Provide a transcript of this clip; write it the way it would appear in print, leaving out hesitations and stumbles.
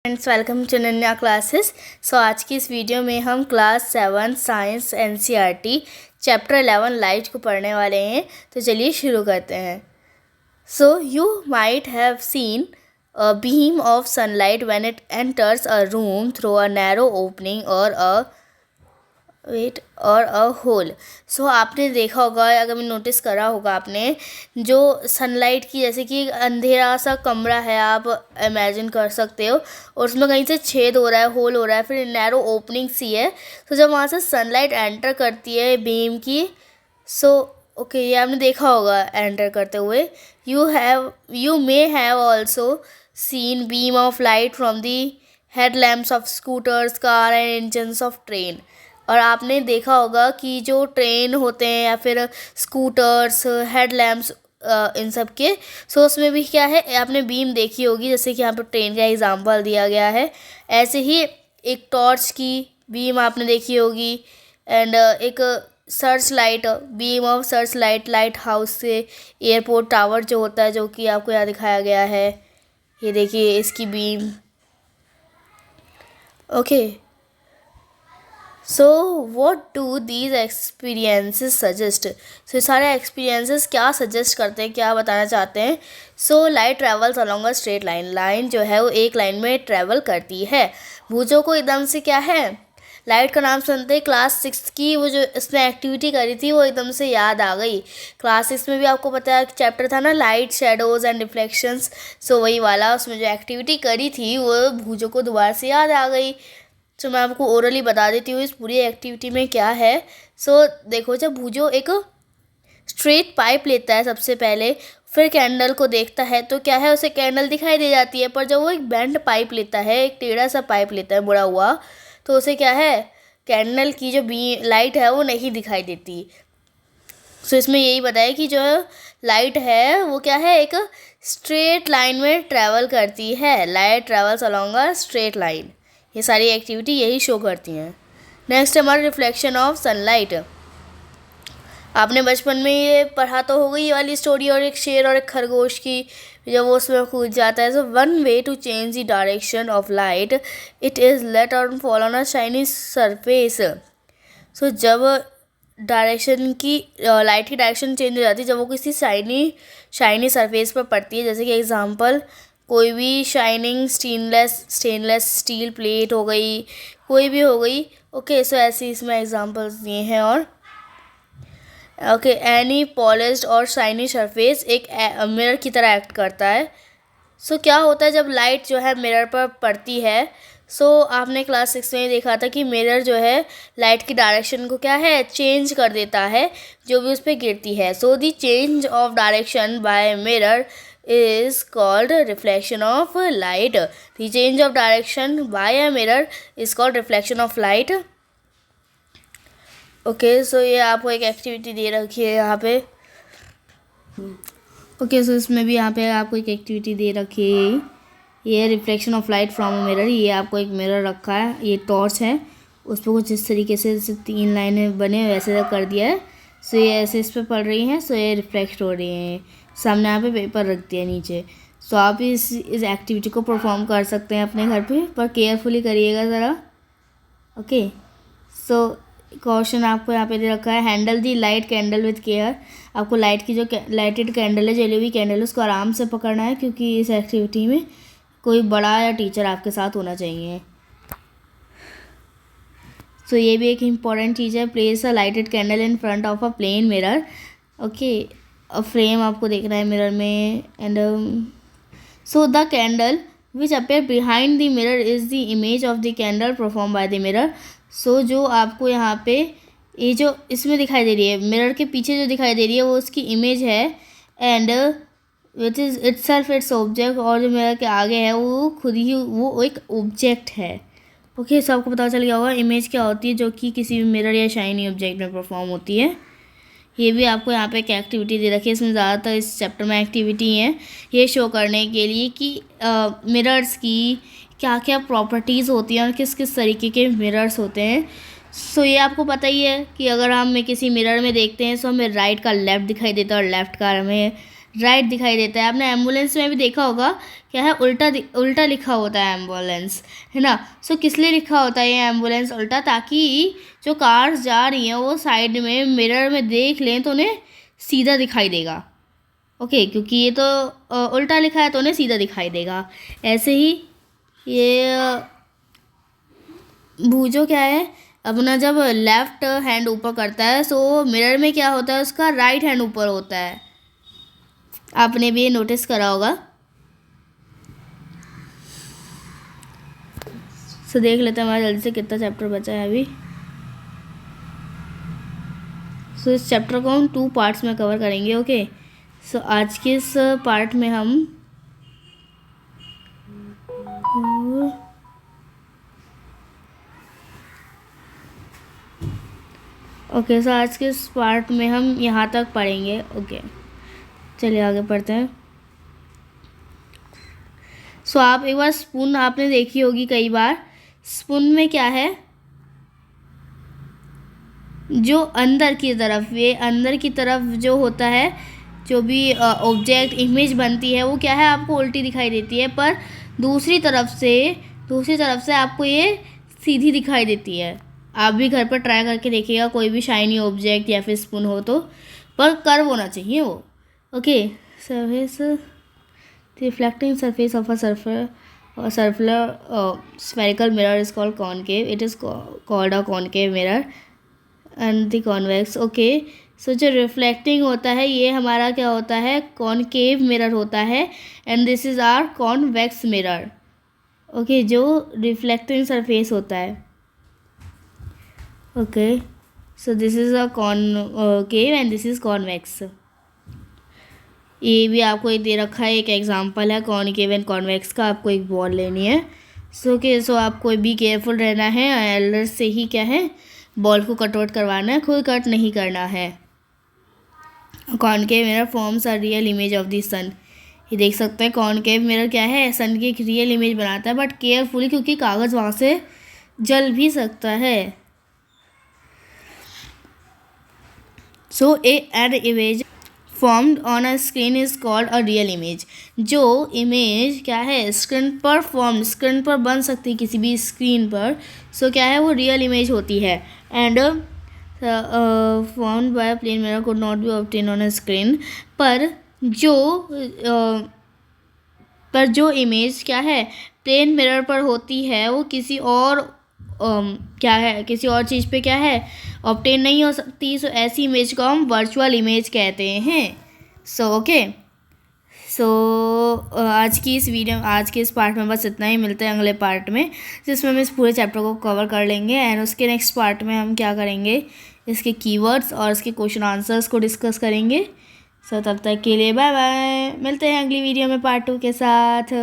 Friends, welcome to Nanya classes. So आज की इस वीडियो में हम class 7 science NCERT chapter 11 light को पढ़ने वाले हैं। तो चलिए शुरू करते हैं। So you might have seen a beam of sunlight when it enters a room through a narrow opening और अ होल। सो आपने देखा होगा, अगर मैं नोटिस करा होगा आपने, जो सनलाइट की, जैसे कि अंधेरा सा कमरा है, आप इमेजिन कर सकते हो, और उसमें कहीं से छेद हो रहा है, होल हो रहा है, फिर नैरो ओपनिंग सी है। तो जब वहाँ से सनलाइट एंटर करती है बीम की, सो ओके, ये आपने देखा होगा एंटर करते हुए। You may have also seen beam of light from the headlamps of scooters, car and engines of train. और आपने देखा होगा कि जो ट्रेन होते हैं या फिर स्कूटर्स, हेडलैम्प्स, इन सब के, सो उसमें भी क्या है, आपने बीम देखी होगी, जैसे कि यहाँ पर ट्रेन का एग्जांपल दिया गया है। ऐसे ही एक टॉर्च की बीम आपने देखी होगी, एंड एक search light, beam of search light, light house से एयरपोर्ट टावर जो होता है, जो कि आपको यहाँ दिखाया गया है। ये देखिए इसकी beam. Okay, so what do these experiences suggest. So सारे एक्सपीरियंसेस क्या सजेस्ट करते हैं, क्या बताना चाहते हैं। So light travels along a straight line. Line जो है वो एक लाइन में ट्रेवल करती है। भुजों को एकदम से क्या है, लाइट का नाम सुनते ही क्लास 6 की वो जो इसने एक्टिविटी करी थी वो एकदम से याद आ गई। क्लास 6 में भी आपको पता है चैप्टर था ना, लाइट, शेडोज़ एंड रिफ्लेक्शंस। सो वही वाला, उसमें जो एक्टिविटी करी थी वो भुजों को दोबारा से याद आ गई। सो मैं आपको ओरली बता देती हूँ इस पूरी एक्टिविटी में क्या है। सो देखो, जब भुजो एक स्ट्रेट पाइप लेता है सबसे पहले, फिर कैंडल को देखता है, तो क्या है, उसे कैंडल दिखाई दे जाती है। पर जब वो एक बेंड पाइप लेता है, एक टेढ़ा सा पाइप लेता है मुड़ा हुआ, तो उसे क्या है, कैंडल की जो लाइट है वो नहीं दिखाई देती। सो इसमें यही बताया कि जो लाइट है वो क्या है, एक स्ट्रेट लाइन में ट्रैवल करती है। Light travels along a straight line. ये सारी एक्टिविटी यही शो करती हैं। नेक्स्ट हमारा रिफ्लेक्शन ऑफ सनलाइट। आपने बचपन में ये पढ़ा तो होगी ये वाली स्टोरी, और एक शेर और एक खरगोश की, जब वो उसमें कूद जाता है। So one way to change the direction of light it is let on fall on a shiny surface. So जब डायरेक्शन की, लाइट की डायरेक्शन चेंज हो जाती है जब वो किसी शाइनी सरफेस पर पड़ती है। जैसे कि एग्जांपल, कोई भी शाइनिंग स्टेनलेस स्टील प्लेट हो गई, कोई भी हो गई। ओके, सो ऐसे इसमें एग्जांपल्स दिए हैं। और ओके, एनी पॉलिश्ड और शाइनी सरफेस एक मिरर की तरह एक्ट करता है। सो क्या होता है जब लाइट जो है मिरर पर पड़ती है, सो आपने क्लास 6 में देखा था कि मिरर जो है लाइट की डायरेक्शन को क्या है, चेंज कर देता है जो भी उस पर गिरती है। So the change of direction by mirror is called reflection of light. The change of direction by a mirror is called reflection of light. Okay, so ये आपको एक एक्टिविटी दे रखी है यहाँ पे। ओके, सो इसमें भी यहाँ पे आपको एक एक्टिविटी दे रखी है। ये reflection of light from a mirror. ये आपको एक मिरर रखा है, ये टॉर्च है, उस पर कुछ इस तरीके से 3 लाइनें बने वैसे कर दिया है। सो ये ऐसे इस पर पड़ रही हैं, सो ये रिफ्लेक्ट हो रही हैं। सामने यहाँ पे पेपर रख दिया नीचे। सो आप इस एक्टिविटी को परफॉर्म कर सकते हैं अपने घर पे, पर केयरफुली करिएगा ज़रा। ओके, सो क्वेश्चन आपको यहाँ पे दे रखा है, handle the light candle with care. आपको लाइट की जो लाइटेड कैंडल है, जली हुई कैंडल है, उसको आराम से पकड़ना है, क्योंकि इस एक्टिविटी में कोई बड़ा या टीचर आपके साथ होना चाहिए। सो ये भी एक इम्पॉर्टेंट चीज़ है। Place a lighted candle in front of a plane mirror. Okay, frame आपको देखना है मिरर में। And so the candle which appear behind the mirror is the image of the candle perform by the mirror. So जो आपको यहाँ पे ये जो इसमें दिखाई दे रही है, मिरर के पीछे जो दिखाई दे रही है, वो उसकी इमेज है। And which is itself its object. और जो मिरर के आगे है वो खुद ही वो एक ऑब्जेक्ट है। ओके, सो आपको पता चल गया होगा इमेज क्या होती है, जो कि किसी भी मिरर या शाइनी ऑब्जेक्ट में परफॉर्म होती है। ये भी आपको यहाँ पे एक एक्टिविटी दे रखी है। इसमें ज़्यादातर इस चैप्टर में एक्टिविटी है ये शो करने के लिए कि मिरर्स की क्या क्या प्रॉपर्टीज़ होती हैं और किस किस तरीके के मिरर्स होते हैं। सो ये आपको पता ही है कि अगर हम किसी मिरर में देखते हैं, सो हमें राइट का लेफ़्ट दिखाई देता है और लेफ़्ट का हमें राइट दिखाई देता है। आपने एम्बुलेंस में भी देखा होगा, क्या है, उल्टा लिखा होता है एम्बुलेंस, है ना। सो किस लिए लिखा होता है ये एम्बुलेंस उल्टा, ताकि जो कार्स जा रही हैं वो साइड में मिरर में देख लें तो उन्हें सीधा दिखाई देगा। ओके, क्योंकि ये तो उल्टा लिखा है तो उन्हें सीधा दिखाई देगा। ऐसे ही ये भूजो क्या है, अपना जब लेफ्ट हैंड ऊपर करता है सो मिरर में क्या होता है, उसका राइट हैंड ऊपर होता है। आपने भी ये नोटिस करा होगा। सो देख लेते हैं हमारा जल्दी से कितना चैप्टर बचा है अभी। सो इस चैप्टर को हम 2 पार्ट्स में कवर करेंगे। ओके, सो आज के इस पार्ट में हम ओके, सो आज के इस पार्ट में हम यहाँ तक पढ़ेंगे। ओके, चलिए आगे पढ़ते हैं। सो आप एक बार स्पून आपने देखी होगी कई बार। स्पून में क्या है, जो अंदर की तरफ, ये अंदर की तरफ जो होता है, जो भी ऑब्जेक्ट इमेज बनती है वो क्या है, आपको उल्टी दिखाई देती है, पर दूसरी तरफ से आपको ये सीधी दिखाई देती है। आप भी घर पर ट्राई करके देखिएगा, कोई भी शाइनी ऑब्जेक्ट या फिर स्पून हो तो, पर कर्व होना चाहिए वो। Okay, surface, reflecting surface of a circular spherical mirror is called concave. It is called a concave mirror and the convex. Okay, so जो रिफ्लेक्टिंग होता है ये हमारा क्या होता है, कॉनकेव मिरर होता है, and this is our convex mirror. Okay, जो रिफ्लेक्टिंग सरफेस होता है। Okay, so this is a concave and this is convex. ये भी आपको एक दे रखा है, एक एग्जांपल है कॉनकेव एंड कॉन्वेक्स का। आपको एक बॉल लेनी है। सो आपको भी केयरफुल रहना है, एल्डर से ही क्या है, बॉल को कटआउट करवाना है, खुद कट नहीं करना है। Concave mirror forms a real image of the sun. ये देख सकते हैं कॉनकेव मिरर क्या है, सन की एक रियल इमेज बनाता है, बट केयरफुली, क्योंकि कागज़ वहाँ से जल भी सकता है। So an image formed on a screen is called a real image. जो इमेज क्या है, स्क्रीन पर बन सकती है किसी भी स्क्रीन पर, सो क्या है, वो रियल इमेज होती है। And formed by plane mirror could not be obtain on a screen. पर जो इमेज क्या है प्लेन मिरर पर होती है, वो किसी और क्या है, किसी और चीज़ पे क्या है, ऑब्टेन नहीं हो सकती। सो ऐसी इमेज को हम वर्चुअल इमेज कहते हैं। सो ओके, सो आज के इस पार्ट में बस इतना ही। मिलते हैं अगले पार्ट में, जिसमें हम इस पूरे चैप्टर को कवर कर लेंगे, एंड उसके नेक्स्ट पार्ट में हम क्या करेंगे, इसके कीवर्ड्स और इसके क्वेश्चन आंसर्स को डिस्कस करेंगे। सो तब तक के लिए बाय बाय, मिलते हैं अगली वीडियो में पार्ट 2 के साथ।